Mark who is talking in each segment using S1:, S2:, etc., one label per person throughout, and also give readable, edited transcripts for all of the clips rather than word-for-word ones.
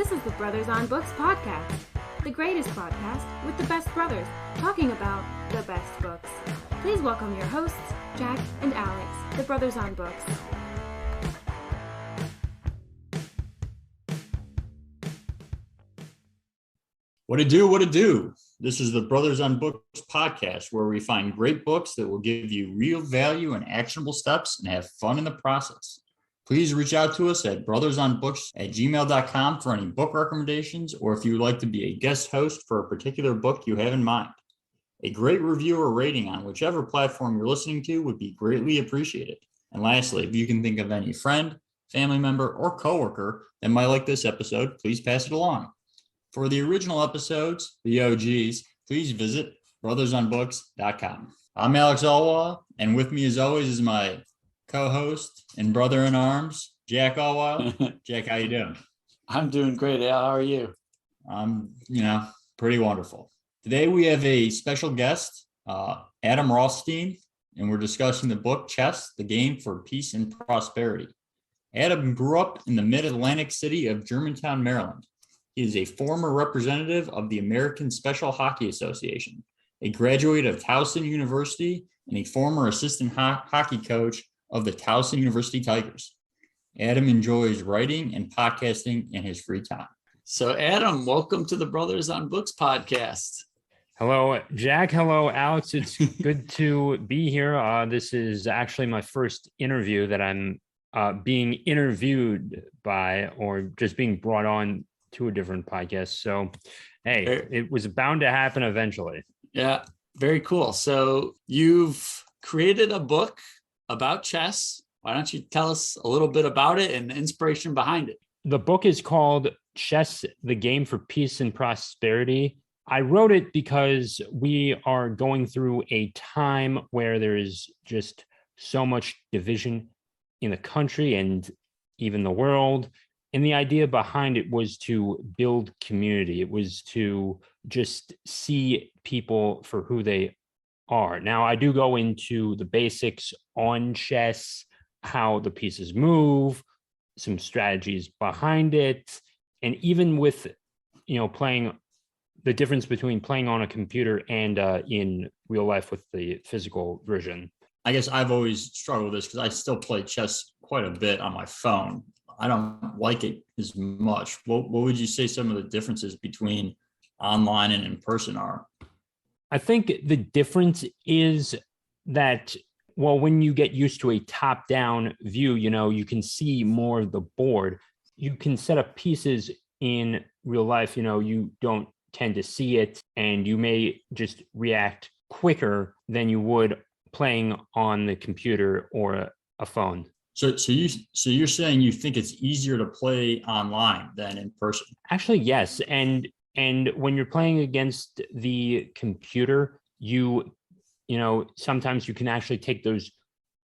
S1: This is the Brothers on Books podcast, the greatest podcast with the best brothers talking about the best books. Please welcome your hosts, Jack and Alex, the Brothers on Books.
S2: What it do? This is the Brothers on Books podcast, where we find great books that will give you real value and actionable steps and have fun in the process. Please reach out to us at brothersonbooks@gmail.com for any book recommendations, or if you would like to be a guest host for a particular book you have in mind. A great review or rating on whichever platform you're listening to would be greatly appreciated. And lastly, if you can think of any friend, family member, or coworker that might like this episode, please pass it along. For the original episodes, the OGs, please visit brothersonbooks.com. I'm Alex Alwell, and with me as always is my co-host and brother in arms, Jack Alwell. Jack, how you doing?
S3: I'm doing great, Al. How are you?
S2: I'm, pretty wonderful. Today we have a special guest, Adam Rothstein, and we're discussing the book Chess, the Game for Peace and Prosperity. Adam grew up in the mid-Atlantic city of Germantown, Maryland. He is a former representative of the American Special Hockey Association, a graduate of Towson University, and a former assistant hockey coach of the Towson University Tigers. Adam enjoys writing and podcasting in his free time.
S3: So, Adam, welcome to the Brothers on Books podcast.
S4: Hello, Jack. Hello, Alex. It's good to be here. This is actually my first interview that I'm being interviewed by, or just being brought on to a different podcast. So, hey, it was bound to happen eventually.
S3: Yeah, very cool. So you've created a book about chess. Why don't you tell us a little bit about it and the inspiration behind it?
S4: The book is called Chess, the Game for Peace and Prosperity. I wrote it because we are going through a time where there is just so much division in the country and even the world. And the idea behind it was to build community. It was to just see people for who they are. Now, I do go into the basics on chess, how the pieces move, some strategies behind it, and even with, playing, the difference between playing on a computer and in real life with the physical version.
S2: I guess I've always struggled with this because I still play chess quite a bit on my phone. I don't like it as much. What would you say some of the differences between online and in person are?
S4: I think the difference is that, well, when you get used to a top-down view, you can see more of the board. You can set up pieces in real life, you don't tend to see it, and you may just react quicker than you would playing on the computer or a phone.
S2: So you're saying you think it's easier to play online than in person?
S4: Actually, yes. And when you're playing against the computer, sometimes you can actually take those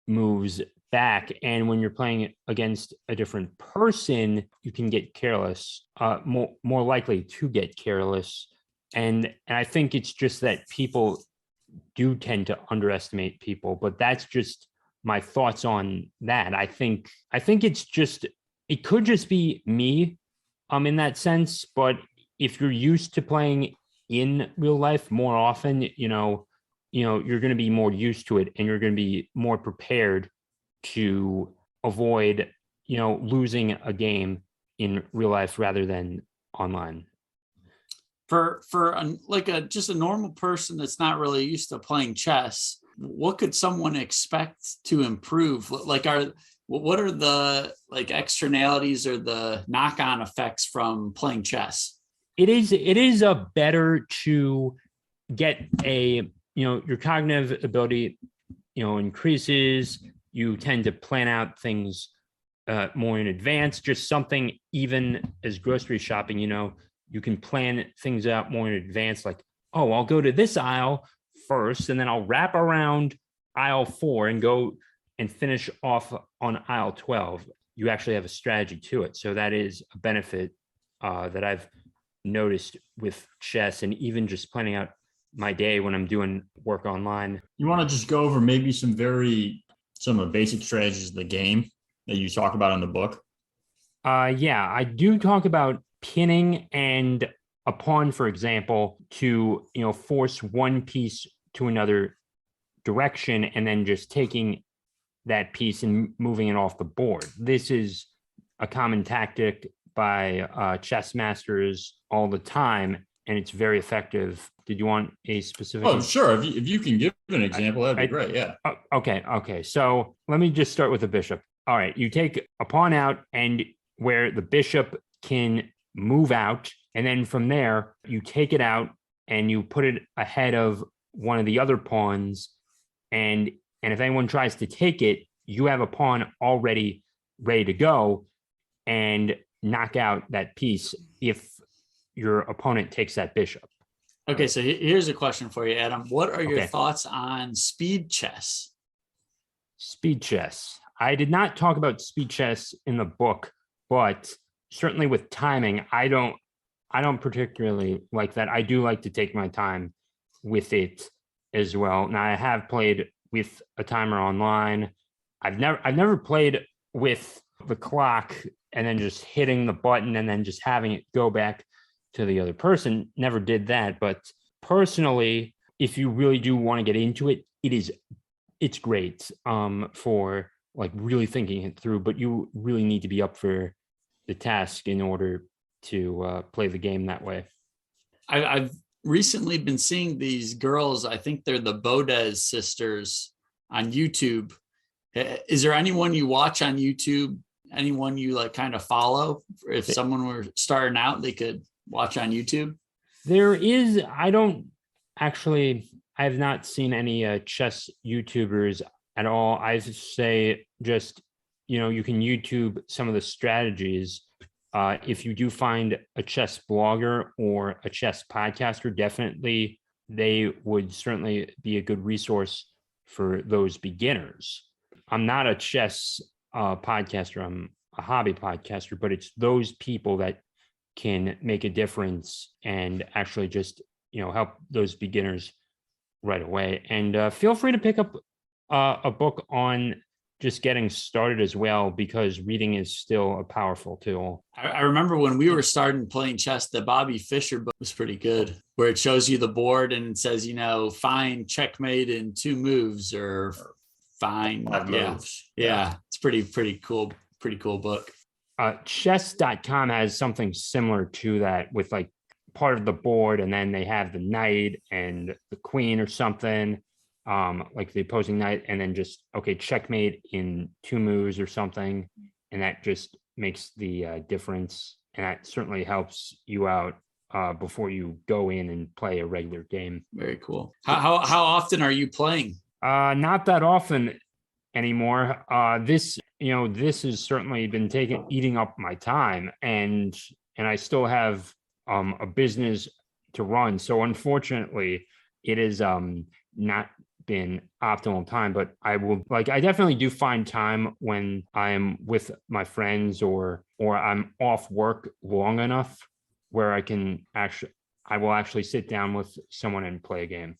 S4: moves back. And when you're playing against a different person, you can get careless, more likely to get careless. And I think it's just that people do tend to underestimate people, but that's just my thoughts on that. I think it's just, it could just be me in that sense, but if you're used to playing in real life more often, you're going to be more used to it, and you're going to be more prepared to avoid, losing a game in real life rather than online.
S3: For just a normal person that's not really used to playing chess, what could someone expect to improve? What are the externalities or the knock-on effects from playing chess?
S4: It is better to get your cognitive ability, increases. You tend to plan out things more in advance. Just something even as grocery shopping, you can plan things out more in advance. Like, oh, I'll go to this aisle first, and then I'll wrap around aisle 4 and go and finish off on aisle 12. You actually have a strategy to it. So that is a benefit that I've noticed with chess, and even just planning out my day when I'm doing work online.
S2: You want to just go over maybe some of the basic strategies of the game that you talk about in the book?
S4: Yeah, I do talk about pinning and a pawn, for example, to, force one piece to another direction and then just taking that piece and moving it off the board. This is a common tactic by chess masters all the time, and it's very effective. Did you want a specific?
S2: Oh, sure. If you can give an example, that'd be great. Yeah.
S4: Okay. So let me just start with the bishop. All right. You take a pawn out and where the bishop can move out. And then from there, you take it out and you put it ahead of one of the other pawns. And if anyone tries to take it, you have a pawn already ready to go and knock out that piece if your opponent takes that bishop.
S3: Okay, so here's a question for you, Adam. What are your thoughts on speed chess?
S4: Speed chess. I did not talk about speed chess in the book, but certainly with timing, I don't particularly like that. I do like to take my time with it as well. Now, I have played with a timer online. I've never played with the clock and then just hitting the button and then just having it go back to the other person. Never did that. But personally, if you really do want to get into it, it's great for like really thinking it through, but you really need to be up for the task in order to play the game that way.
S3: I've recently been seeing these girls. I think they're the Bodez sisters on YouTube. Is there anyone you watch on YouTube? Anyone you like kind of follow? If someone were starting out, they could watch on YouTube.
S4: There is. I have not seen any chess YouTubers at all. I say just, you can YouTube some of the strategies. If you do find a chess blogger or a chess podcaster, definitely they would certainly be a good resource for those beginners. I'm not a chess podcaster. I'm a hobby podcaster, but it's those people that can make a difference and actually just, help those beginners right away. And feel free to pick up a book on just getting started as well, because reading is still a powerful tool.
S3: I remember when we were starting playing chess, the Bobby Fischer book was pretty good, where it shows you the board and it says, find checkmate in 2 moves or find
S2: 5 moves.
S3: Yeah. It's pretty cool book.
S4: Chess.com has something similar to that with like part of the board, and then they have the knight and the queen or something, like the opposing knight, and then just checkmate in 2 moves or something, and that just makes the difference, and that certainly helps you out before you go in and play a regular game.
S3: Very cool. How often are you playing?
S4: Not that often anymore. This has certainly been eating up my time, and I still have a business to run. So unfortunately, it is not been optimal time, but I definitely do find time when I'm with my friends or I'm off work long enough where I will actually sit down with someone and play a game,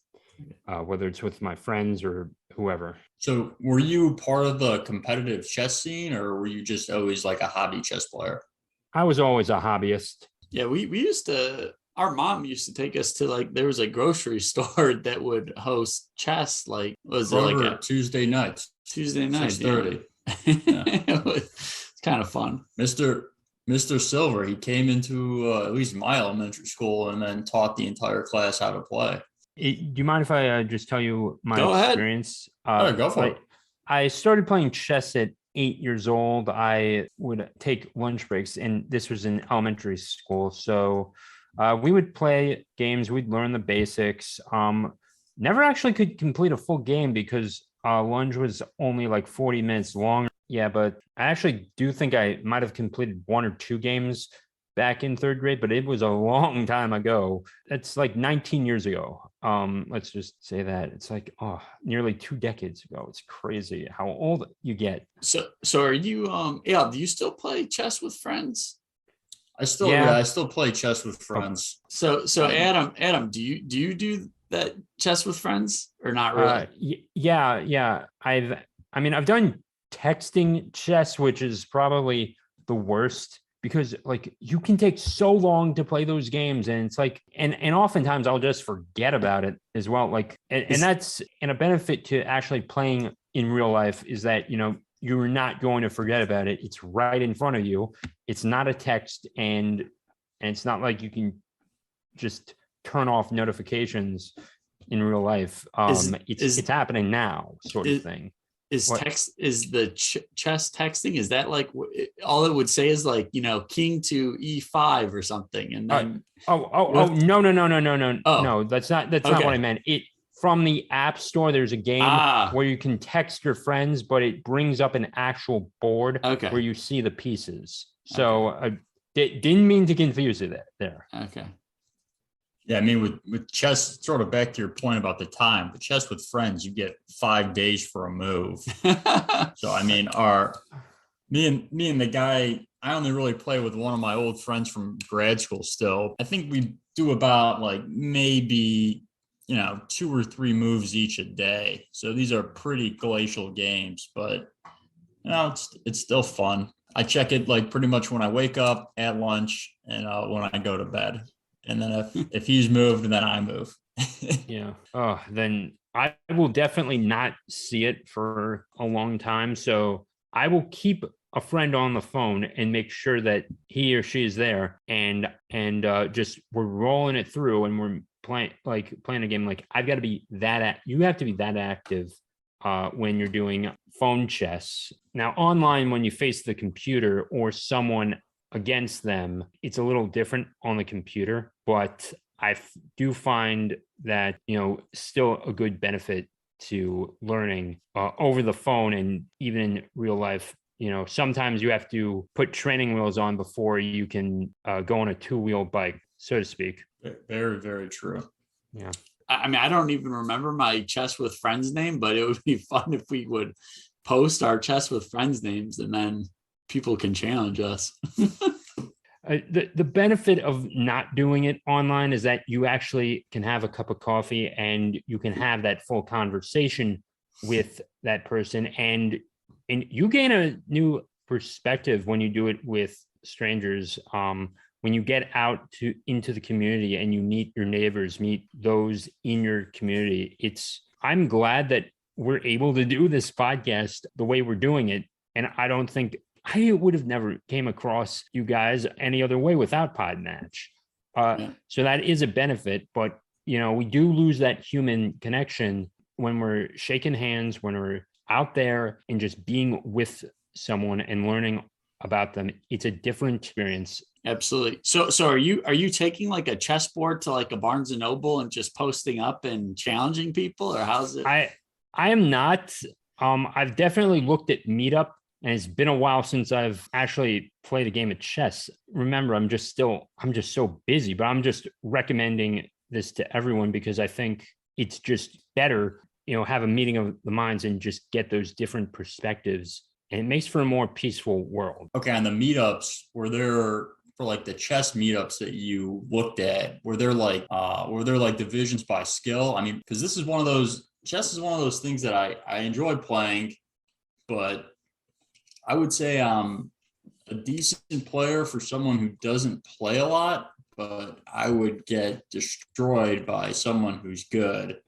S4: whether it's with my friends or whoever.
S2: So were you part of the competitive chess scene, or were you just always like a hobby chess player?
S4: I was always a hobbyist.
S3: Yeah, we used to, our mom used to take us to there was a grocery store that would host chess. Was it like a
S2: Tuesday nights?
S3: Tuesday night,
S2: 6:30.
S3: Yeah. It's kind of fun.
S2: Mr. Silver, he came into at least my elementary school and then taught the entire class how to play.
S4: Do you mind if I just tell you my experience?
S2: Go for it.
S4: I started playing chess at 8 years old. I would take lunch breaks, and this was in elementary school. So we would play games. We'd learn the basics. Never actually could complete a full game because lunch was only like 40 minutes long. Yeah, but I actually do think I might have completed 1 or 2 games back in 3rd grade, but it was a long time ago. It's like 19 years ago. Let's just say that. It's like, nearly 2 decades ago. It's crazy how old you get.
S3: So are you, do you still play chess with friends?
S2: I still play chess with friends.
S3: So Adam, do you do that chess with friends or not really?
S4: Yeah. I've done texting chess, which is probably the worst because like you can take so long to play those games, and it's like, and oftentimes I'll just forget about it as well. Like, and that's, and a benefit to actually playing in real life is that, you know, you're not going to forget about it. It's right in front of you. It's not a text, and it's not like you can just turn off notifications in real life. It's happening now, sort of thing.
S3: Is the chess texting? Is that like all it would say is like, you know, king to e5 or something, and then
S4: no, that's not not what I meant. It from the App Store, there's a game where you can text your friends, but it brings up an actual board where you see the pieces. So I didn't mean to confuse it there.
S3: Okay.
S2: Yeah, I mean, with chess, sort of back to your point about the time, but chess with friends, you get 5 days for a move. So, I mean, me and the guy, I only really play with one of my old friends from grad school still. I think we do about like maybe, you know, 2 or 3 moves each a day. So these are pretty glacial games, but, you know, it's still fun. I check it like pretty much when I wake up, at lunch, and when I go to bed. And then if he's moved, then I move.
S4: Yeah. Oh, then I will definitely not see it for a long time. So I will keep a friend on the phone and make sure that he or she is there, and just we're rolling it through, and we're playing a game. Like I've got to be you have to be that active when you're doing phone chess. Now online, when you face the computer or someone against them, it's a little different on the computer, but I do find that, you know, still a good benefit to learning over the phone, and even in real life. You know, sometimes you have to put training wheels on before you can go on a 2-wheel bike, so to speak.
S2: Very, very true.
S4: Yeah.
S3: I mean, I don't even remember my chess with friends name, but it would be fun if we would post our chess with friends names, and then people can challenge us.
S4: The benefit of not doing it online is that you actually can have a cup of coffee and you can have that full conversation with that person, and you gain a new perspective when you do it with strangers. When you get out into the community and you meet your neighbors, meet those in your community, I'm glad that we're able to do this podcast the way we're doing it. And I don't think I would have never came across you guys any other way without Podmatch. So that is a benefit, but you know, we do lose that human connection when we're shaking hands, when we're out there and just being with someone and learning about them. It's a different experience.
S3: Absolutely. So are you taking like a chessboard to like a Barnes and Noble and just posting up and challenging people, or how's it?
S4: I am not. I've definitely looked at Meetup, and it's been a while since I've actually played a game of chess. Remember, I'm just so busy, but I'm just recommending this to everyone because I think it's just better, you know, have a meeting of the minds and just get those different perspectives. And it makes for a more peaceful world.
S2: Okay. On the meetups, were there, for like the chess meetups that you looked at, were there like divisions by skill? I mean, because chess is one of those things that I enjoy playing, but I would say I'm a decent player for someone who doesn't play a lot, but I would get destroyed by someone who's good.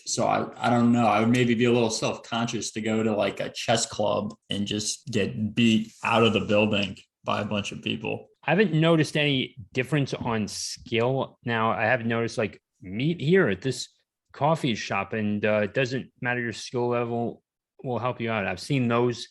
S2: So I don't know. I would maybe be a little self-conscious to go to like a chess club and just get beat out of the building by a bunch of people.
S4: I haven't noticed any difference on skill. Now I have noticed like meet here at this coffee shop, and it doesn't matter your skill level, will help you out. I've seen those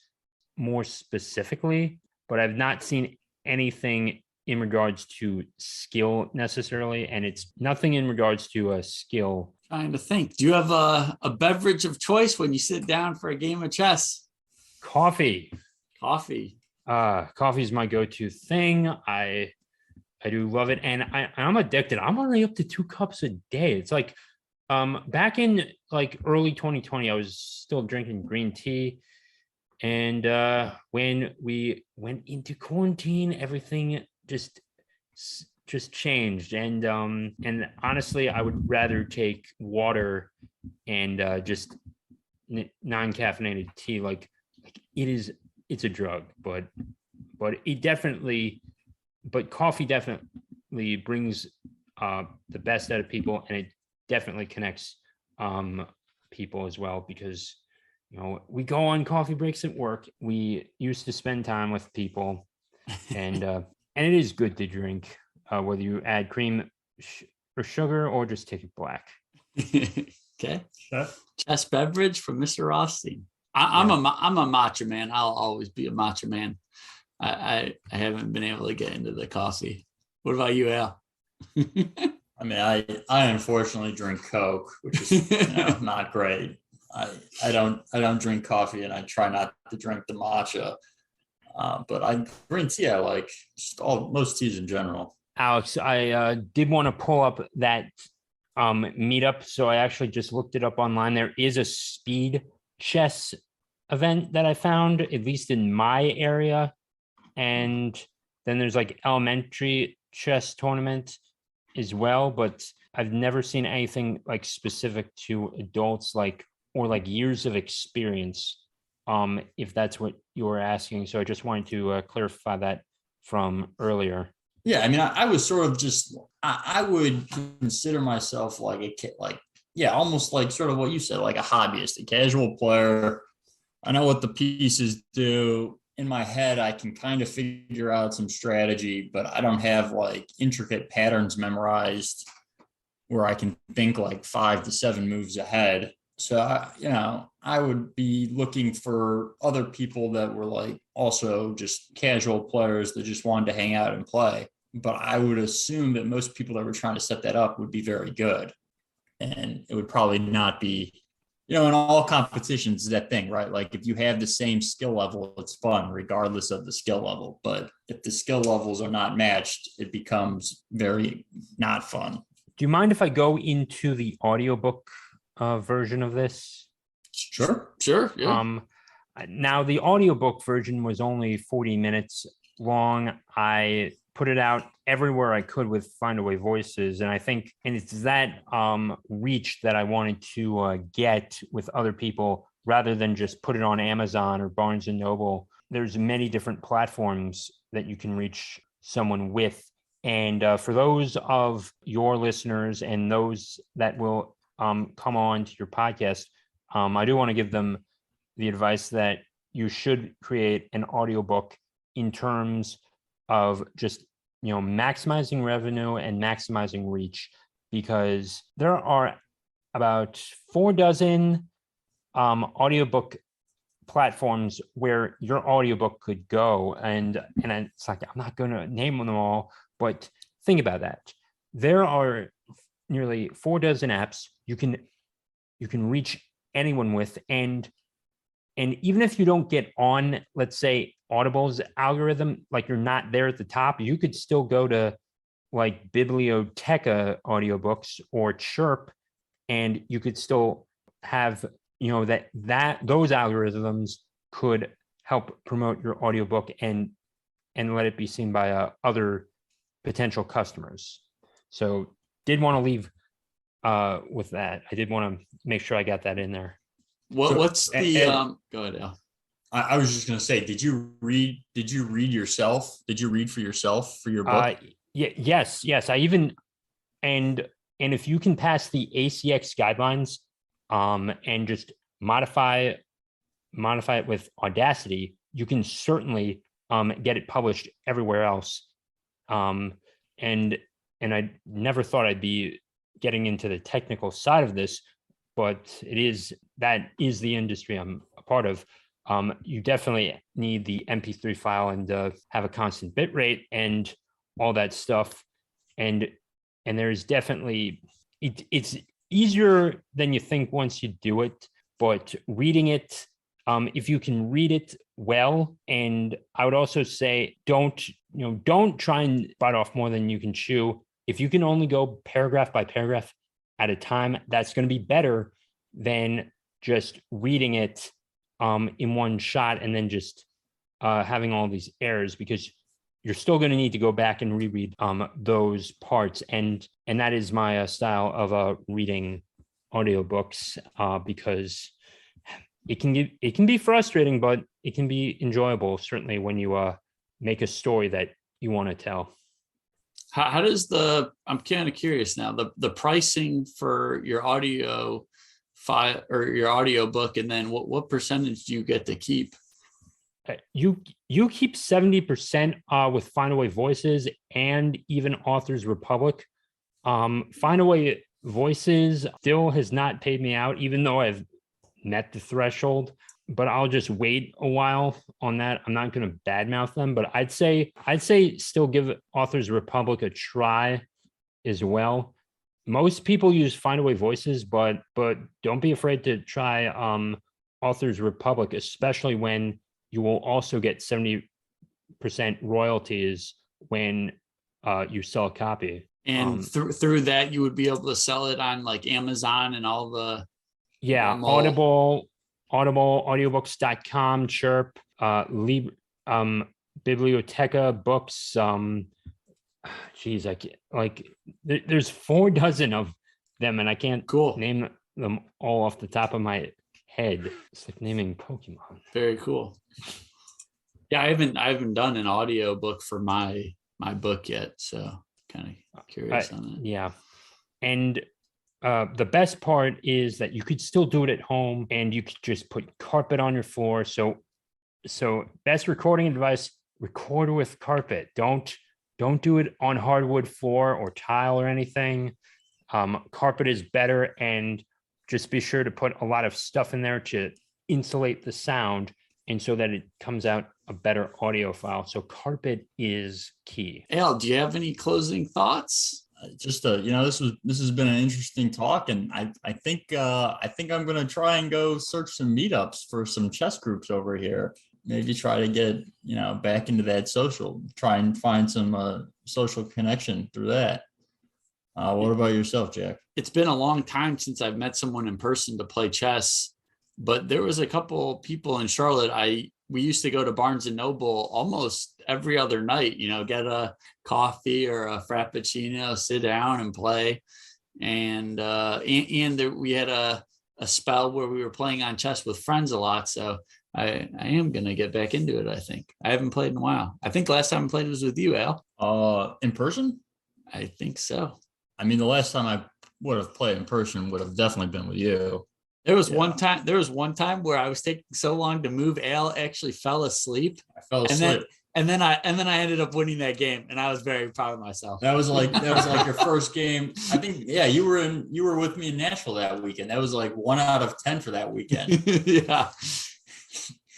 S4: more specifically, but I've not seen anything in regards to skill necessarily, and it's nothing in regards to a skill.
S3: Trying to think. Do you have a beverage of choice when you sit down for a game of chess?
S4: Coffee.
S3: Coffee
S4: is my go-to thing. I do love it, and I'm addicted. I'm already up to 2 cups a day. It's like back in like early 2020, I was still drinking green tea, and when we went into quarantine, everything just changed, and honestly, I would rather take water and just non-caffeinated tea. Like it's a drug, but but coffee definitely brings the best out of people, and it definitely connects people as well, because we go on coffee breaks at work. We used to spend time with people, and it is good to drink, whether you add cream or sugar or just take it black.
S3: Okay. Chess beverage from Mr. Rothstein. I'm a matcha man. I'll always be a matcha man. I haven't been able to get into the coffee. What about you, Al?
S2: I mean, I unfortunately drink Coke, which is not great. I don't drink coffee, and I try not to drink the matcha. But green tea I like, just most teas in general.
S4: Alex, I did want to pull up that meetup, so I actually just looked it up online. There is a speed chess event that I found, at least in my area, and then there's like elementary chess tournament as well, but I've never seen anything like specific to adults, or years of experience, if that's what you were asking. So I just wanted to clarify that from earlier.
S2: Yeah, I mean, I was sort of just, I would consider myself almost like sort of what you said, like a hobbyist, a casual player. I know what the pieces do. In my head, I can kind of figure out some strategy, but I don't have like intricate patterns memorized where I can think like 5 to 7 moves ahead. So, I would be looking for other people that were like also just casual players that just wanted to hang out and play. But I would assume that most people that were trying to set that up would be very good. And it would probably not be, in all competitions, that thing, right? Like if you have the same skill level, it's fun regardless of the skill level. But if the skill levels are not matched, it becomes very not fun.
S4: Do you mind if I go into the audiobook version of this?
S2: Sure.
S3: Yeah.
S4: Now the audiobook version was only 40 minutes long. I put it out everywhere I could with Findaway Voices, and it's that reach that I wanted to get with other people, rather than just put it on Amazon or Barnes and Noble. There's many different platforms that you can reach someone with, and for those of your listeners and those that will come on to your podcast, I do want to give them the advice that you should create an audiobook in terms of just, maximizing revenue and maximizing reach, because there are about 4 dozen audiobook platforms where your audiobook could go. And it's like, I'm not going to name them all, but think about that. There are nearly 4 dozen apps you can reach anyone with, and even if you don't get on, let's say, Audible's algorithm, like you're not there at the top, you could still go to like Biblioteca audiobooks or Chirp, and you could still have, that those algorithms could help promote your audiobook and let it be seen by other potential customers. So did want to leave with that. I did want to make sure I got that in there.
S3: What's the go ahead, Al.
S2: I was just going to say, did you read yourself? Did you read for yourself for your book?
S4: Yes. I even, and if you can pass the ACX guidelines, and just modify it with Audacity, you can certainly get it published everywhere else. And I never thought I'd be getting into the technical side of this, but that is the industry I'm a part of. You definitely need the MP3 file and have a constant bit rate and all that stuff. And there's definitely, it's easier than you think once you do it, but reading it, if you can read it well, and I would also say don't try and bite off more than you can chew. If you can only go paragraph by paragraph at a time, that's going to be better than just reading it in one shot and then just having all these errors, because you're still going to need to go back and reread those parts. And that is my style of reading audiobooks, because it can be frustrating, but it can be enjoyable, certainly when you make a story that you want to tell.
S3: How does I'm kind of curious now, the pricing for your audio file or your audio book, and then what percentage do you get to keep?
S4: You keep 70% with Findaway Voices and even Authors Republic. Findaway Voices still has not paid me out, even though I've met the threshold, but I'll just wait a while on that. I'm not going to badmouth them, but I'd say still give Authors Republic a try as well. Most people use Findaway Voices, but don't be afraid to try Authors Republic, especially when you will also get 70% royalties when you sell a copy.
S3: And through that, you would be able to sell it on like Amazon and all the
S4: Audible, audiobooks.com, Chirp, Biblioteca Books. There's 4 dozen of them, and I can't name them all off the top of my head. It's like naming Pokemon.
S3: Very cool. Yeah, I haven't done an audio book for my book yet, so kind of curious on that.
S4: Yeah, and the best part is that you could still do it at home, and you could just put carpet on your floor. So best recording advice: record with carpet. Don't do it on hardwood floor or tile or anything. Carpet is better, and just be sure to put a lot of stuff in there to insulate the sound, and so that it comes out a better audio file. So carpet is key.
S3: Al, do you have any closing thoughts?
S2: Just this has been an interesting talk, and I think I'm going to try and go search some meetups for some chess groups over here. Maybe try to get back into that social. Try and find some social connection through that. What about yourself, Jack?
S3: It's been a long time since I've met someone in person to play chess, but there was a couple people in Charlotte. We used to go to Barnes and Noble almost every other night, get a coffee or a frappuccino, sit down and play. And we had a spell where we were playing on chess with friends a lot. So I am going to get back into it. I think I haven't played in a while. I think last time I played was with you, Al.
S2: In person?
S3: I think so.
S2: I mean, the last time I would have played in person would have definitely been with you.
S3: There was one time where I was taking so long to move. Al actually fell asleep.
S2: I fell asleep.
S3: And then I ended up winning that game, and I was very proud of myself.
S2: That was like your first game. I think, yeah, you were with me in Nashville that weekend. That was like 1 out of 10 for that weekend.
S3: Yeah.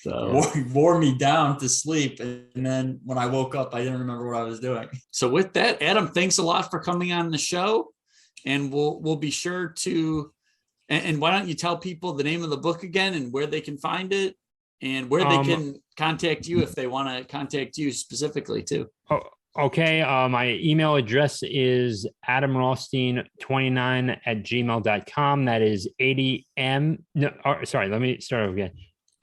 S3: So
S2: wore me down to sleep, and then when I woke up, I didn't remember what I was doing.
S3: So with that, Adam, thanks a lot for coming on the show, and we'll be sure to. And why don't you tell people the name of the book again and where they can find it and where they can contact you if they want to contact you specifically too.
S4: Okay. My email address is adamrothstein29@gmail.com. That is 80M. No, sorry, let me start over again.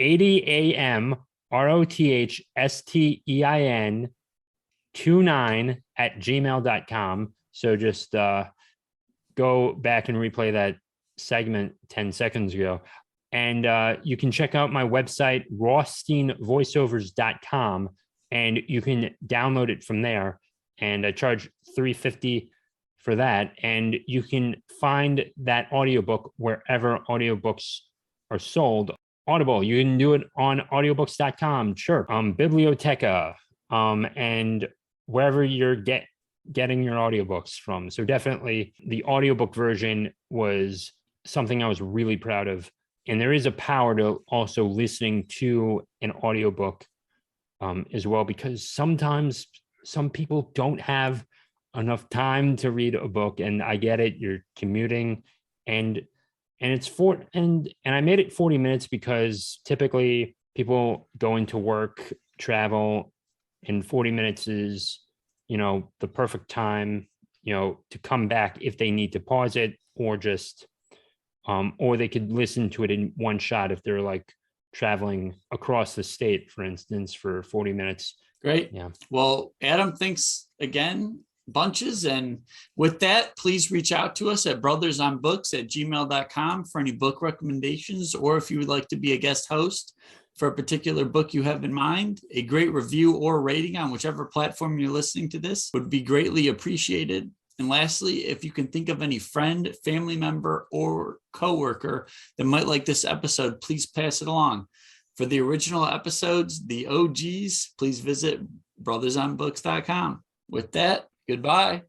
S4: 80AMROTHSTEIN29@gmail.com. So just go back and replay that segment 10 seconds ago. And you can check out my website, rothsteinvoiceovers.com, and you can download it from there. And I charge $3.50 for that. And you can find that audiobook wherever audiobooks are sold. Audible, you can do it on audiobooks.com, sure. Biblioteca, and wherever you're getting your audiobooks from. So definitely the audiobook version was something I was really proud of. And there is a power to also listening to an audiobook as well, because sometimes some people don't have enough time to read a book, and I get it. You're commuting, and it's and I made it 40 minutes because typically people go into work, travel, and 40 minutes is, the perfect time, to come back if they need to pause it, or just or they could listen to it in one shot if they're like traveling across the state, for instance, for 40 minutes.
S3: Great.
S4: Yeah.
S3: Well, Adam, thanks again, bunches. And with that, please reach out to us at brothersonbooks@gmail.com for any book recommendations, or if you would like to be a guest host, for a particular book you have in mind, a great review or rating on whichever platform you're listening to this would be greatly appreciated. And lastly, if you can think of any friend, family member, or coworker that might like this episode, please pass it along. For the original episodes, the OGs, please visit brothersonbooks.com. With that, goodbye.